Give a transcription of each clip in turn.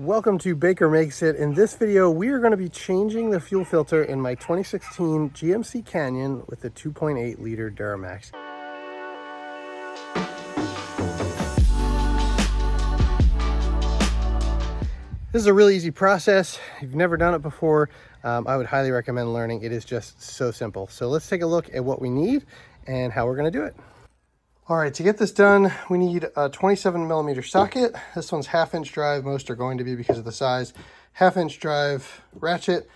Welcome to Baker Makes It. In this video, we are going to be changing the fuel filter in my 2016 GMC Canyon with the 2.8 liter Duramax. This is a really easy process. If you've never done it before, I would highly recommend learning. It is just so simple. So let's take a look at what we need and how we're going to do it. All right, to get this done, we need a 27mm socket. This one's 1/2" drive. Most are going to be because of the size. 1/2" drive ratchet.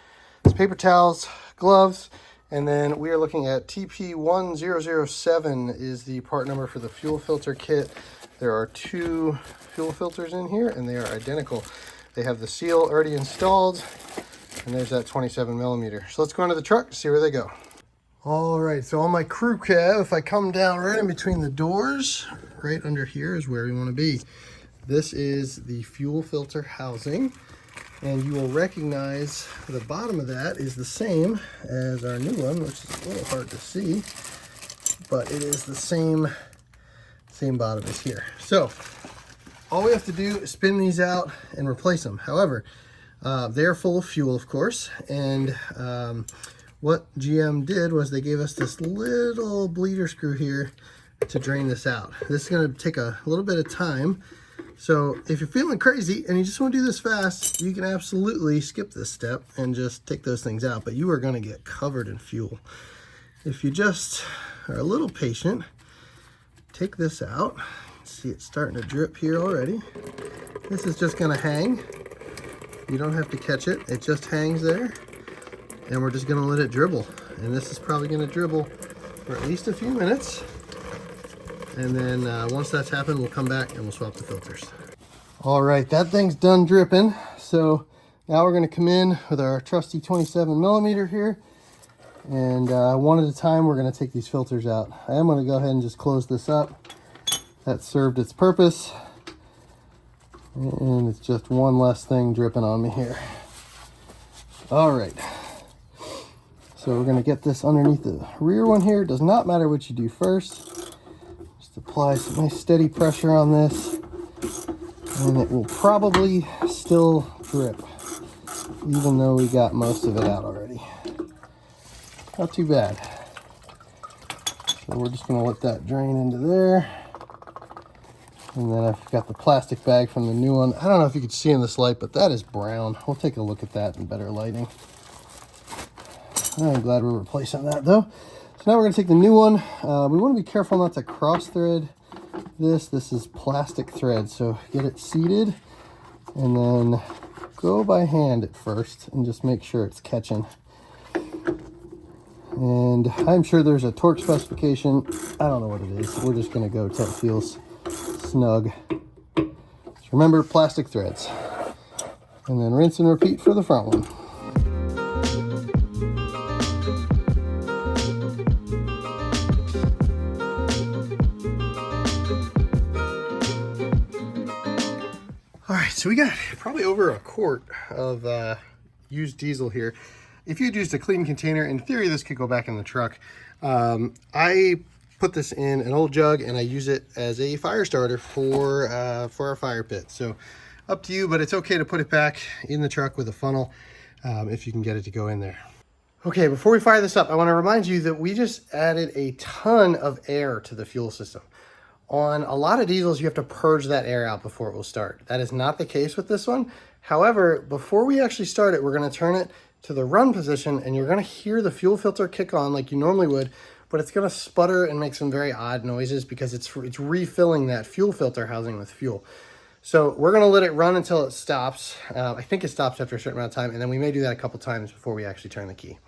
It's paper towels, gloves, and then we are looking at TP1007 is the part number for the fuel filter kit. There are 2 fuel filters in here, and they are identical. They have the seal already installed, and there's that 27mm. So let's go into the truck, see where they go. All right, so on my crew cab, if I come down right in between the doors, right under here is where we want to be. This is the fuel filter housing, and you will recognize the bottom of that is the same as our new one, which is a little hard to see, but it is the same bottom as here. So all we have to do is spin these out and replace them. However, they are full of fuel, of course, and what GM did was they gave us this little bleeder screw here to drain this out. This is going to take a little bit of time. So if you're feeling crazy and you just want to do this fast, you can absolutely skip this step and just take those things out, but you are going to get covered in fuel. If you just are a little patient, take this out. See, it's starting to drip here already. This is just going to hang. You don't have to catch it. It just hangs there. And we're just going to let it dribble. And this is probably going to dribble for at least a few minutes. And then once that's happened, we'll come back and we'll swap the filters. All right, that thing's done dripping. So now we're going to come in with our trusty 27mm here. And one at a time, we're going to take these filters out. I am going to go ahead and just close this up. That served its purpose. And it's just one less thing dripping on me here. All right. So we're going to get this underneath the rear one here. It does not matter what you do first. Just apply some nice steady pressure on this, and it will probably still drip, even though we got most of it out already. Not too bad. So we're just going to let that drain into there. And then I've got the plastic bag from the new one. I don't know if you can see in this light, but that is brown. We'll take a look at that in better lighting. I'm glad we're replacing that though. So now we're going to take the new one. We want to be careful not to cross thread this. This is plastic thread, so get it seated and then go by hand at first and just make sure it's catching. And I'm sure there's a torque specification. I don't know what it is. We're just going to go till it feels snug. Just remember, plastic threads. And then rinse and repeat for the front one. All right, so we got probably over a quart of used diesel here. If you'd used a clean container, in theory, this could go back in the truck. I put this in an old jug and I use it as a fire starter for our fire pit. So up to you, but it's okay to put it back in the truck with a funnel if you can get it to go in there. Okay, before we fire this up, I want to remind you that we just added a ton of air to the fuel system. On a lot of diesels, you have to purge that air out before it will start. That is not the case with this one. However, before we actually start it, we're going to turn it to the run position, and you're going to hear the fuel filter kick on like you normally would, but it's going to sputter and make some very odd noises because it's refilling that fuel filter housing with fuel. So we're going to let it run until it stops. I think it stops after a certain amount of time, and then we may do that a couple times before we actually turn the key.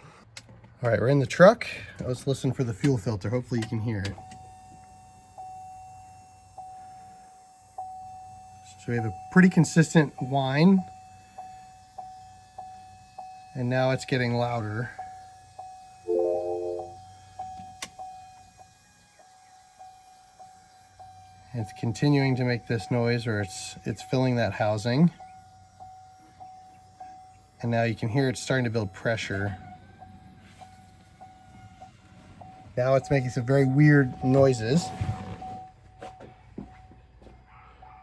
All right, we're in the truck. Let's listen for the fuel filter. Hopefully you can hear it. So we have a pretty consistent whine, and now it's getting louder. It's continuing to make this noise, or it's filling that housing. And now you can hear it's starting to build pressure. Now it's making some very weird noises.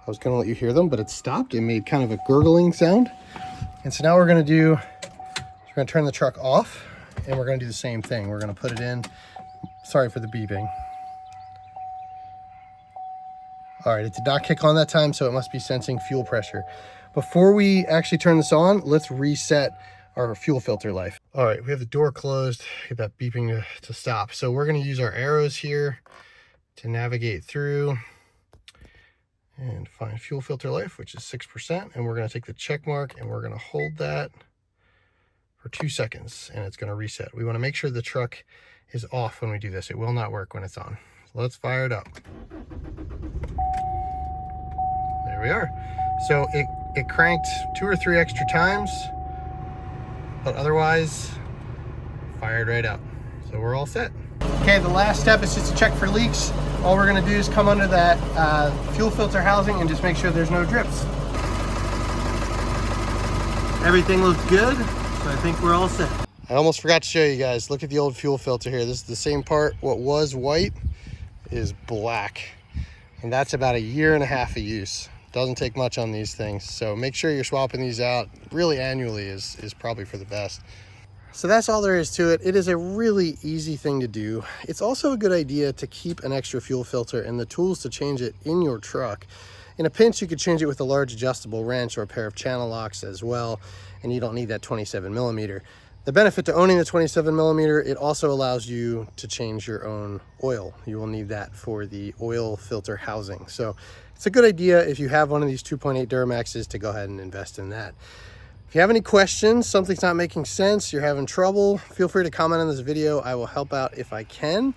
I was gonna let you hear them, but it stopped. It made kind of a gurgling sound. And so now we're gonna turn the truck off, and we're gonna do the same thing. We're gonna put it in. Sorry for the beeping. All right, it did not kick on that time, so it must be sensing fuel pressure. Before we actually turn this on, let's reset our fuel filter life. All right, we have the door closed, get that beeping to stop. So we're gonna use our arrows here to navigate through and find fuel filter life, which is 6%. And we're gonna take the check mark and we're gonna hold that for 2 seconds, and it's gonna reset. We wanna make sure the truck is off when we do this. It will not work when it's on. So let's fire it up. There we are. So it cranked 2 or 3 extra times, but otherwise fired right up. So we're all set. Okay, the last step is just to check for leaks. All we're gonna do is come under that fuel filter housing and just make sure there's no drips. Everything looks good, so I think we're all set. I almost forgot to show you guys, look at the old fuel filter here. This is the same part. What was white is black. And that's about 1.5 years of use. Doesn't take much on these things. So make sure you're swapping these out. Really annually is probably for the best. So that's all there is to it. It is a really easy thing to do. It's also a good idea to keep an extra fuel filter and the tools to change it in your truck. In a pinch, you could change it with a large adjustable wrench or a pair of channel locks as well, and you don't need that 27mm. The benefit to owning the 27mm, it also allows you to change your own oil. You will need that for the oil filter housing. So it's a good idea if you have one of these 2.8 Duramaxes to go ahead and invest in that. If you have any questions, something's not making sense, you're having trouble, feel free to comment on this video. I will help out if I can.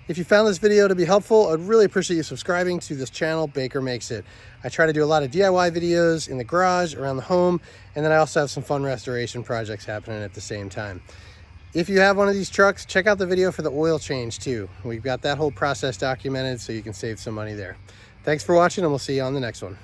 If you found this video to be helpful, I'd really appreciate you subscribing to this channel, Baker Makes It. I try to do a lot of DIY videos in the garage, around the home, and then I also have some fun restoration projects happening at the same time. If you have one of these trucks, check out the video for the oil change too. We've got that whole process documented so you can save some money there. Thanks for watching, and we'll see you on the next one.